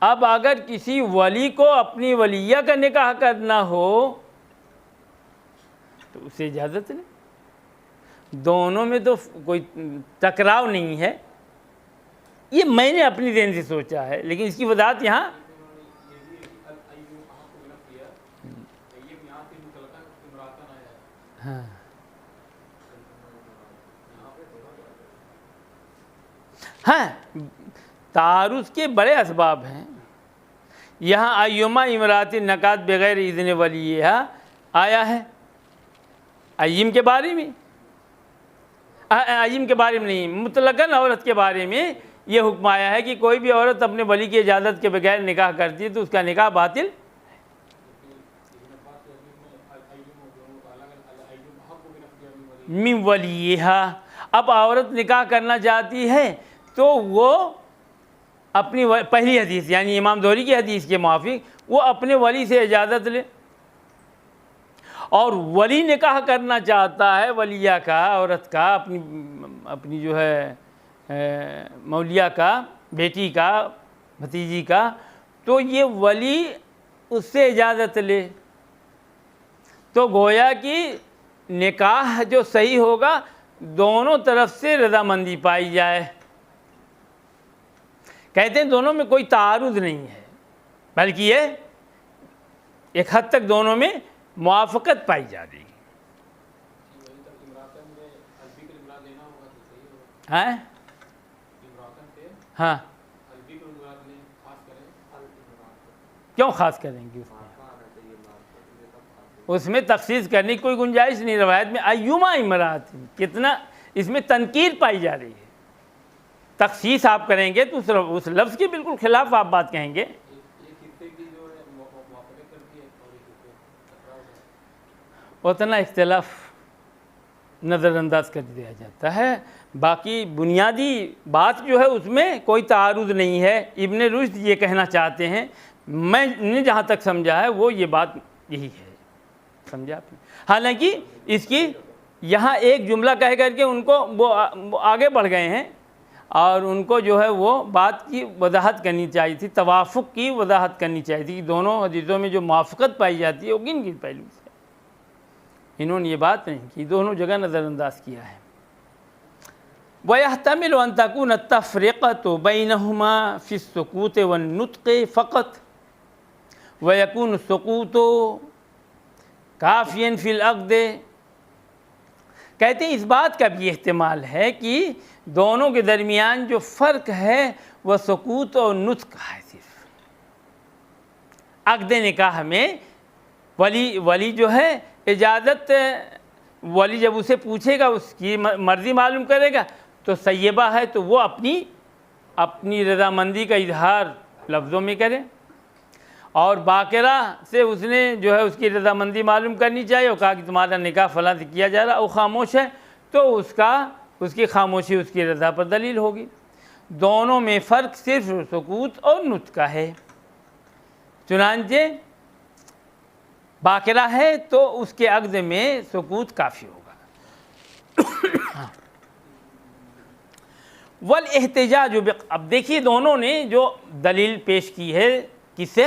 اب اگر کسی ولی کو اپنی ولیہ کا نکاح کرنا ہو تو اسے اجازت نہیں۔ دونوں میں تو کوئی ٹکراؤ نہیں ہے، یہ میں نے اپنی ذہن سے سوچا ہے، لیکن اس کی وضاحت یہاں ہاں تعارض کے بڑے اسباب ہیں۔ یہاں ایما امرات نکات بغیر اذن ولیہا آیا ہے، ایم کے بارے میں، ایم کے بارے میں نہیں، مطلقاً عورت کے بارے میں یہ حکم آیا ہے کہ کوئی بھی عورت اپنے ولی کی اجازت کے بغیر نکاح کرتی ہے تو اس کا نکاح باطل۔ من ولیہا، اب عورت نکاح کرنا چاہتی ہے تو وہ اپنی پہلی حدیث یعنی امام ظہری کی حدیث کے موافق وہ اپنے ولی سے اجازت لے، اور ولی نکاح کرنا چاہتا ہے ولیہ کا، عورت کا، اپنی جو ہے مولیہ کا، بیٹی کا، بھتیجی کا، تو یہ ولی اس سے اجازت لے تو گویا کہ نکاح جو صحیح ہوگا دونوں طرف سے رضامندی پائی جائے۔ کہتے ہیں دونوں میں کوئی تعارض نہیں ہے، بلکہ یہ ایک حد تک دونوں میں موافقت پائی جا رہی ہے۔ ہاں کیوں خاص کریں گے؟ اس میں تخصیص کرنے کی کوئی گنجائش نہیں۔ روایت میں ایما امرات، کتنا اس میں تنکیر پائی جا رہی ہے۔ تخصیص آپ کریں گے تو اس لفظ کے بالکل خلاف آپ بات کہیں گے۔ اتنا اختلاف نظر انداز کر دیا جاتا ہے، باقی بنیادی بات جو ہے اس میں کوئی تعارض نہیں ہے۔ ابن رشد یہ کہنا چاہتے ہیں، میں نے جہاں تک سمجھا ہے وہ یہ بات یہی ہے، سمجھا آپ نے؟ حالانکہ اس کی یہاں ایک جملہ کہہ کر کے ان کو وہ آگے بڑھ گئے ہیں، اور ان کو جو ہے وہ بات کی وضاحت کرنی چاہیے تھی، توافق کی وضاحت کرنی چاہیے تھی کہ دونوں حدیثوں میں جو موافقت پائی جاتی ہے وہ کن کن پہلو سے۔ انہوں نے یہ بات نہیں کی، دونوں جگہ نظر انداز کیا ہے۔ وَيَحْتَمِلُ أَن تَكُونَ التَّفْرِقَةُ بَيْنَهُمَا فِي السُّكُوتِ وَالنُّطْقِ فقط وَيَكُونُ السُّكُوتُ كَافِيًا فِي الْعَقْدِ۔ کہتے ہیں اس بات کا بھی احتمال ہے کہ دونوں کے درمیان جو فرق ہے وہ سکوت اور نطق ہے۔ صرف عقد نکاح میں ولی جو ہے اجازت، ولی جب اسے پوچھے گا، اس کی مرضی معلوم کرے گا، تو سیبہ ہے تو وہ اپنی رضامندی کا اظہار لفظوں میں کرے، اور باقرہ سے اس نے جو ہے اس کی رضامندی معلوم کرنی چاہیے، اور کہا کہ تمہارا نکاح فلاں سے کیا جا رہا، اور خاموش ہے تو اس کی خاموشی اس کی رضا پر دلیل ہوگی۔ دونوں میں فرق صرف سکوت اور نطق کا ہے۔ چنانچہ باقرہ ہے تو اس کے عقد میں سکوت کافی ہوگا۔ والاحتجاج اب دیکھیے دونوں نے جو دلیل پیش کی ہے کس سے؟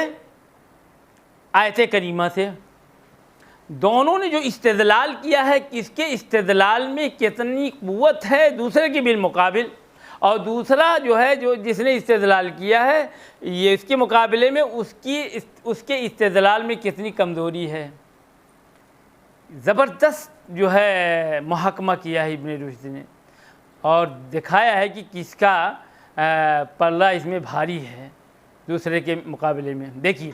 آیت کریمہ سے۔ دونوں نے جو استدلال کیا ہے، کس کے استدلال میں کتنی قوت ہے دوسرے کے بالمقابل، اور دوسرا جو ہے جس نے استدلال کیا ہے یہ اس کے مقابلے میں اس کے استدلال میں کتنی کمزوری ہے۔ زبردست جو ہے محاکمہ کیا ہے ابن رشد نے، اور دکھایا ہے کہ کس کا پلہ اس میں بھاری ہے دوسرے کے مقابلے میں۔ دیکھیے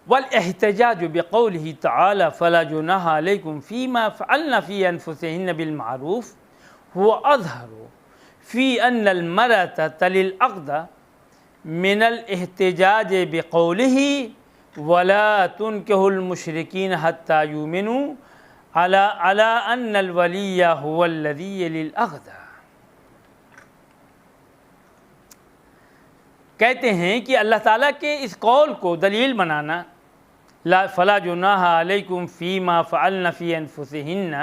والاحتجاج بقوله تعالی فلا جناح علیکم فیما فعلن فی انفسہن بالمعروف هو اظہر فی ان المرأة تلی العقد من الاحتجاج بقوله ولا تنکح المشرکین حتی یؤمنوا على ان الولی هو الذی یلی العقد۔ کہتے ہیں کہ اللہ تعالیٰ کے اس قول کو دلیل بنانا، لا فلا جناح علیکم فیما فعلن فی انفسہن،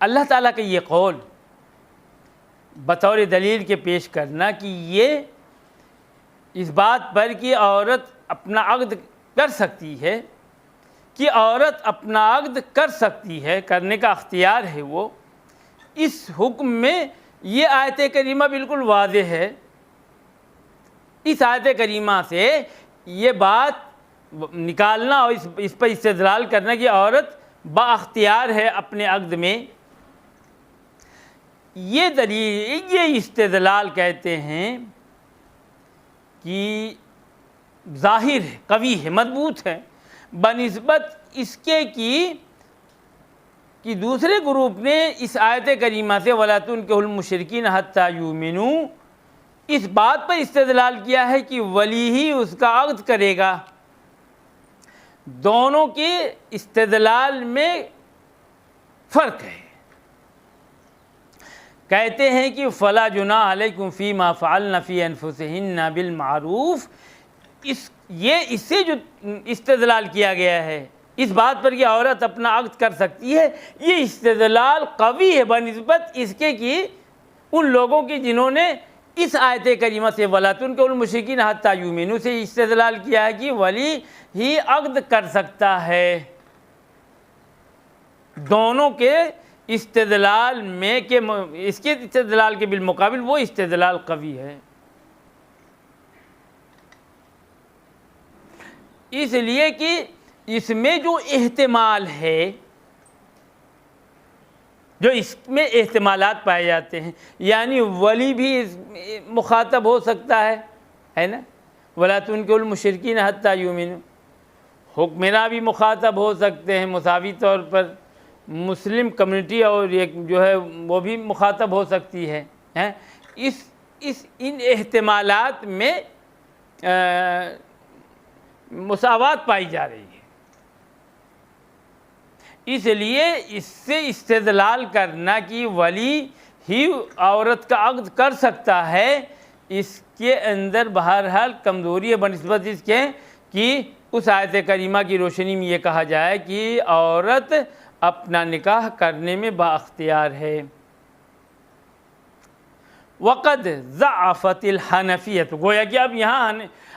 اللہ تعالیٰ کا یہ قول بطور دلیل کے پیش کرنا کہ یہ اس بات پر کہ عورت اپنا عقد کر سکتی ہے، کر سکتی ہے، کرنے کا اختیار ہے وہ، اس حکم میں یہ آیت کریمہ بالکل واضح ہے۔ اس آیت کریمہ سے یہ بات نکالنا اور اس پر استدلال کرنا کہ عورت با اختیار ہے اپنے عقد میں، یہ استدلال کہتے ہیں کہ ظاہر ہے، قوی ہے، مضبوط ہے، بنسبت اس کے کہ دوسرے گروپ نے اس آیت کریمہ سے وَلَا تُنكِحُوا الْمُشْرِكِينَ حَتَّى يُؤْمِنُوا اس بات پر استدلال کیا ہے کہ ولی ہی اس کا عقد کرے گا۔ دونوں کے استدلال میں فرق ہے۔ کہتے ہیں کہ فلا جناح علیکم فیما فعلن فی انفسہن بالمعروف، اس سے جو استدلال کیا گیا ہے اس بات پر کہ عورت اپنا عقد کر سکتی ہے، یہ استدلال قوی ہے بنسبت اس کے کہ ان لوگوں کی جنہوں نے اس آیت کریمہ سے وَلَا تُنكِحُوا الْمُشْرِكِينَ حَتَّى يُؤْمِنُوا سے استدلال کیا ہے کہ ولی ہی عقد کر سکتا ہے۔ دونوں کے استدلال میں کہ اس کے استدلال کے بالمقابل وہ استدلال قوی ہے۔ اس لیے کہ اس میں جو احتمال ہے، جو اس میں احتمالات پائے جاتے ہیں، یعنی ولی بھی مخاطب ہو سکتا ہے نا، وَلَا تُنكِحُوا الْمُشْرِكِينَ حَتَّى يُؤْمِنُوا، حکمراں بھی مخاطب ہو سکتے ہیں مساوی طور پر، مسلم کمیونٹی اور جو ہے وہ بھی مخاطب ہو سکتی ہے۔ ان احتمالات میں مساوات پائی جا رہی ہے، اس لیے اس سے استدلال کرنا کہ ولی ہی عورت کا عقد کر سکتا ہے، اس کے اندر بہرحال کمزوری ہے بنسبت اس کے کہ اس آیت کریمہ کی روشنی میں یہ کہا جائے کہ عورت اپنا نکاح کرنے میں بااختیار ہے۔ وقد ضعفت الحنفیۃ، گویا کہ اب یہاں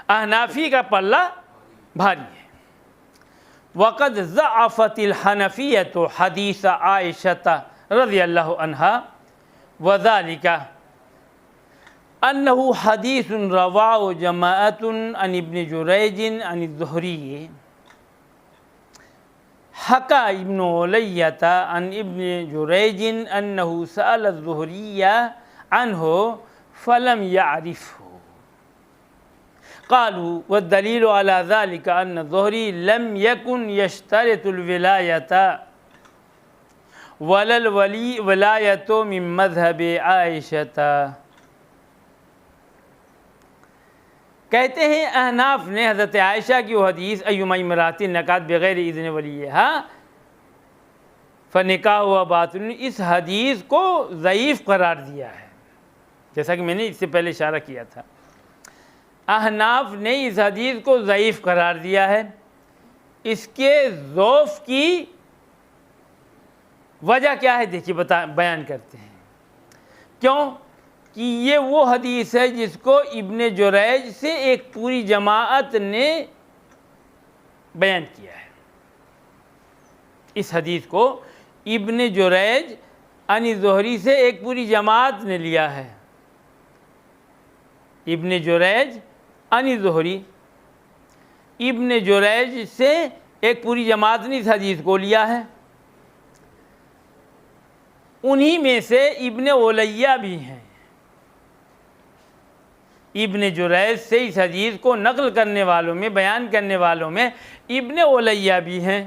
احنافی کا پلہ بھاری ہے۔ وقد ضعفت الحنفیۃ حدیث عائشہ رضی اللہ عنہا وذالک انہ حدیث رواہ جماعت عن ابن جریج عن الزہری حکى ابن علیۃ عن ابن جریج انہ سأل الزہری عنہ فلم يعرفه قالوا والدلیل على ذلك ان الزہری لم يكن يشترط الولایۃ ولا الولایۃ من مذہب عائشۃ۔ کہتے ہیں احناف نے حضرت عائشہ کی وہ حدیث ایما امرأۃ نکاحت بغیر اذن ولیہا فنکاح و باطل، اس حدیث کو ضعیف قرار دیا ہے، جیسا کہ میں نے اس سے پہلے اشارہ کیا تھا۔ احناف نے اس حدیث کو ضعیف قرار دیا ہے۔ اس کے ضعف کی وجہ کیا ہے دیکھیے بیان کرتے ہیں۔ کیوں کہ یہ وہ حدیث ہے جس کو ابن جریج سے ایک پوری جماعت نے بیان کیا ہے۔ اس حدیث کو ابن جریج عن الزہری سے ایک پوری جماعت نے لیا ہے۔ ابن جریج عن الزہری، ابن جریج سے ایک پوری جماعت نے اس حدیث کو لیا ہے۔ انہی میں سے ابن علیہ بھی ہیں۔ ابن جریج سے اس حدیث کو نقل کرنے والوں میں، بیان کرنے والوں میں ابن علیہ بھی ہیں۔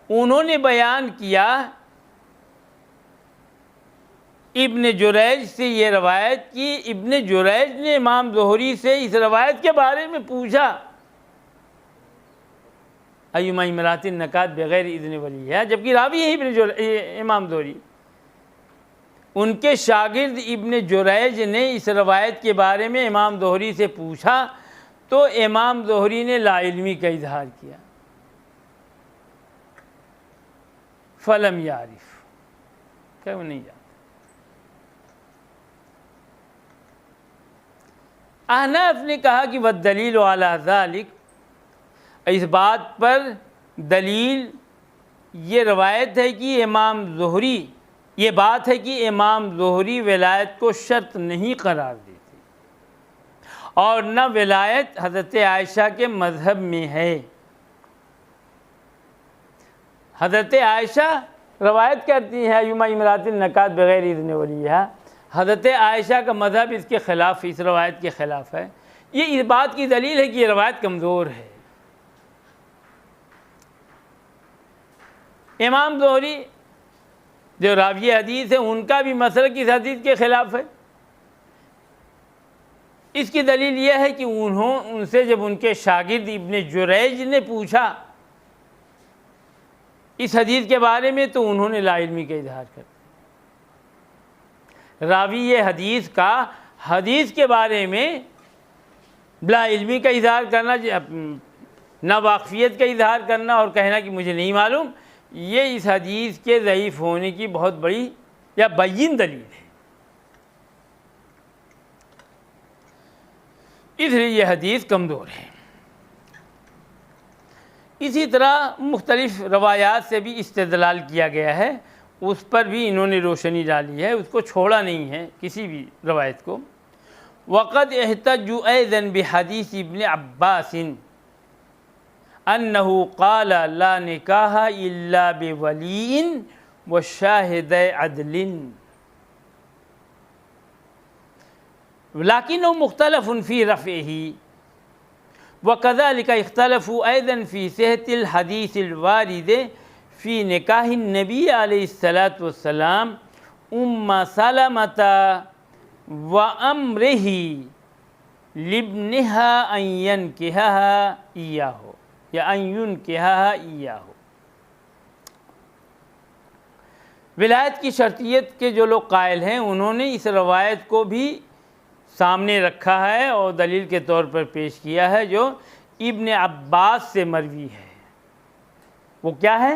انہوں نے بیان کیا ابن جریج سے یہ روایت کی، ابن جریج نے امام زہری سے اس روایت کے بارے میں پوچھا ایما امرأۃ نکاحت بغیر اذن ولیہا، جبکہ راوی ہے امام زہری۔ ان کے شاگرد ابن جریج نے اس روایت کے بارے میں امام زہری سے پوچھا تو امام زہری نے لا علمی کا اظہار کیا۔ فلم یعرف، کہ وہ نہیں جانتا۔ احناف نے کہا کہ والدلیل علی ذلک، اس بات پر دلیل یہ روایت ہے کہ امام زہری، یہ بات ہے کہ امام زہری ولایت کو شرط نہیں قرار دیتے اور نہ ولایت حضرت عائشہ کے مذہب میں ہے۔ حضرت عائشہ روایت کرتی ہے ایما امرأۃ نکاحت بغیر اذن ولیہا، حضرت عائشہ کا مذہب اس کے خلاف، اس روایت کے خلاف ہے۔ یہ اس بات کی دلیل ہے کہ یہ روایت کمزور ہے۔ امام زہری جو راوی حدیث ہے ان کا بھی مسلک اس حدیث کے خلاف ہے۔ اس کی دلیل یہ ہے کہ ان سے جب ان کے شاگرد ابن جریج نے پوچھا اس حدیث کے بارے میں تو انہوں نے لا علمی کا اظہار کر دیا۔ راوی حدیث کا حدیث کے بارے میں لا علمی کا اظہار کرنا، ناواقفیت کا اظہار کرنا اور کہنا کہ مجھے نہیں معلوم، یہ اس حدیث کے ضعیف ہونے کی بہت بڑی یا بین دلیل ہے۔ اس لیے یہ حدیث کمزور ہے۔ اسی طرح مختلف روایات سے بھی استدلال کیا گیا ہے، اس پر بھی انہوں نے روشنی ڈالی ہے، اس کو چھوڑا نہیں ہے کسی بھی روایت کو۔ وقد احتجوا ايضا بحدیث ابن عباس انہ قال لا نکاح الا بولی وشاہد عدل لکنہ مختلف فی رفعہ وكذلك اختلفوا ايضا في صحة الحديث الوارد في نکاح النبی علیہ الصلاۃ والسلام سلمۃ وامرہ لابنها ان ينكحها إياه یا ان ينكحها إياه۔ ولایت کی شرطیت کے جو لوگ قائل ہیں انہوں نے اس روایت کو بھی سامنے رکھا ہے اور دلیل کے طور پر پیش کیا ہے جو ابن عباس سے مروی ہے۔ وہ کیا ہے؟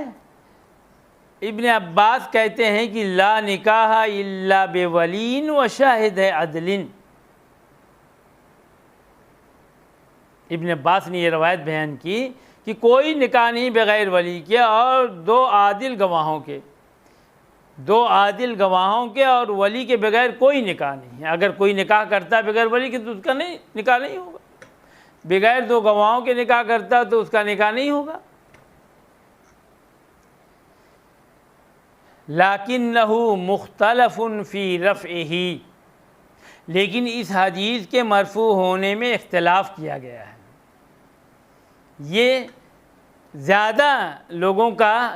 ابن عباس کہتے ہیں کہ لا نکاح الا بولی وشاہد عدل۔ ابن عباس نے یہ روایت بیان کی کہ کوئی نکاح نہیں بغیر ولی کے اور دو عادل گواہوں کے۔ دو عادل گواہوں کے اور ولی کے بغیر کوئی نکاح نہیں ہے۔ اگر کوئی نکاح کرتا ہے بغیر ولی کے تو اس کا نکاح نہیں ہوگا، بغیر دو گواہوں کے نکاح کرتا تو اس کا نکاح نہیں ہوگا۔ لَكِنَّهُ مُخْتَلَفٌ فِي رَفْعِهِ، لیکن اس حدیث کے مرفوع ہونے میں اختلاف کیا گیا ہے۔ یہ زیادہ لوگوں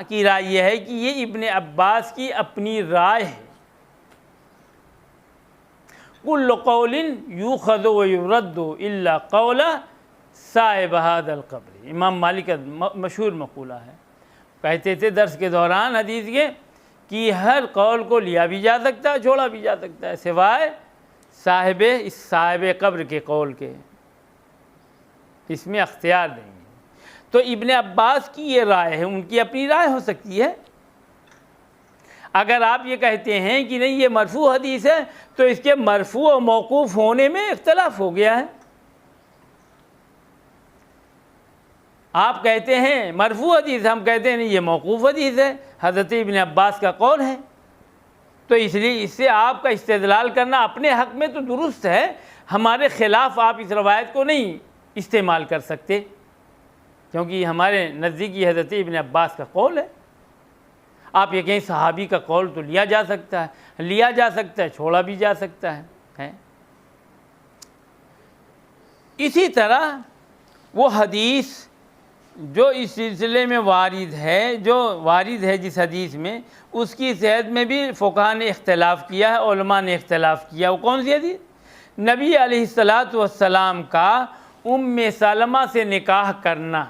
کی رائے یہ ہے کہ یہ ابن عباس کی اپنی رائے ہے۔ كُلُّ قَوْلٍ يُؤْخَذُ وَيُرَدُّ إِلَّا قَوْلَ صَاحِبِ هَذَا الْقَبْرِ، امام مالک کا مشہور مقولہ ہے، کہتے تھے درس کے دوران حدیث کے کہ ہر قول کو لیا بھی جا سکتا ہے چھوڑا بھی جا سکتا ہے سوائے صاحب قبر کے قول کے، اس میں اختیار نہیں ہے۔ تو ابن عباس کی یہ رائے ہے، ان کی اپنی رائے ہو سکتی ہے۔ اگر آپ یہ کہتے ہیں کہ نہیں یہ مرفوع حدیث ہے تو اس کے مرفوع و موقوف ہونے میں اختلاف ہو گیا ہے۔ آپ کہتے ہیں مرفوع حدیث، ہم کہتے ہیں نہیں یہ موقوف حدیث ہے، حضرت ابن عباس کا قول ہے، تو اس لیے اس سے آپ کا استدلال کرنا اپنے حق میں تو درست ہے، ہمارے خلاف آپ اس روایت کو نہیں استعمال کر سکتے، کیونکہ ہمارے نزدیک یہ حضرت ابن عباس کا قول ہے۔ آپ یہ کہیں صحابی کا قول تو لیا جا سکتا ہے چھوڑا بھی جا سکتا ہے۔ اسی طرح وہ حدیث جو اس سلسلے میں وارد ہے جس حدیث میں، اس کی صحت میں بھی فقہاء نے اختلاف کیا ہے، علماء نے اختلاف کیا۔ وہ کون سی حدیث؟ نبی علیہ السلام کا ام سلمہ سے نکاح کرنا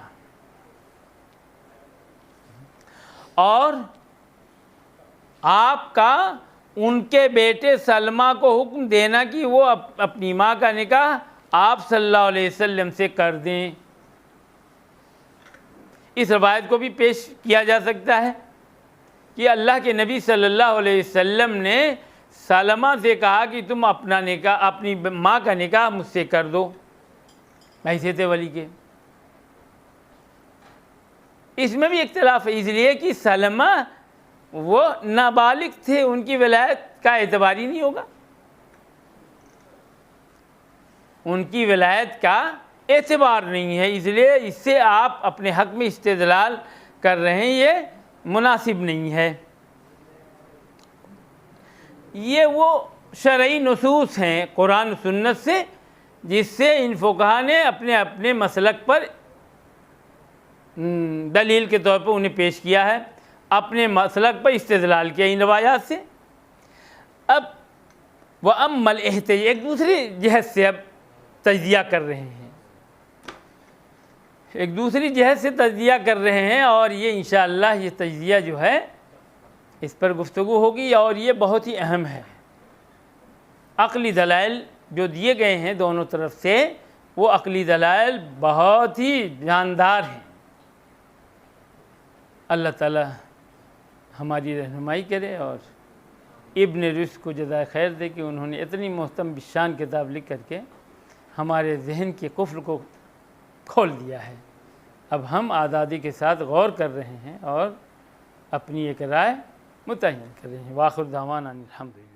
اور آپ کا ان کے بیٹے سلمہ کو حکم دینا کہ وہ اپنی ماں کا نکاح آپ صلی اللہ علیہ وسلم سے کر دیں۔ اس روایت کو بھی پیش کیا جا سکتا ہے کہ اللہ کے نبی صلی اللہ علیہ وسلم نے سلمہ سے کہا کہ تم اپنی ماں کا نکاح مجھ سے کر دو حیثیت ولی کے۔ اس میں بھی اختلاف ہے، اس لیے کہ سلمہ وہ نابالغ تھے، ان کی ولایت کا اعتبار ہی نہیں ہوگا، ان کی ولایت کا اعتبار نہیں ہے، اس لیے اس سے آپ اپنے حق میں استدلال کر رہے ہیں، یہ مناسب نہیں ہے۔ یہ وہ شرعی نصوص ہیں قرآن و سنت سے جس سے ان فقہاء نے اپنے مسلک پر دلیل کے طور پر انہیں پیش کیا ہے، اپنے مسلک پر استدلال کیا ان روایات سے۔ اب وَأَمَّا الْاحْتِجاج، ایک دوسری جہت سے اب تجزیہ کر رہے ہیں، اور یہ انشاءاللہ یہ تجزیہ جو ہے اس پر گفتگو ہوگی، اور یہ بہت ہی اہم ہے۔ عقلی دلائل جو دیے گئے ہیں دونوں طرف سے، وہ عقلی دلائل بہت ہی جاندار ہیں۔ اللہ تعالی ہماری رہنمائی کرے اور ابن رشد کو جزائے خیر دے کہ انہوں نے اتنی محترم بشان کتاب لکھ کر کے ہمارے ذہن کے قفل کو کھول دیا ہے۔ اب ہم آزادی کے ساتھ غور کر رہے ہیں اور اپنی ایک رائے متعین کر رہے ہیں۔ وآخر دعوانا الحمدللہ۔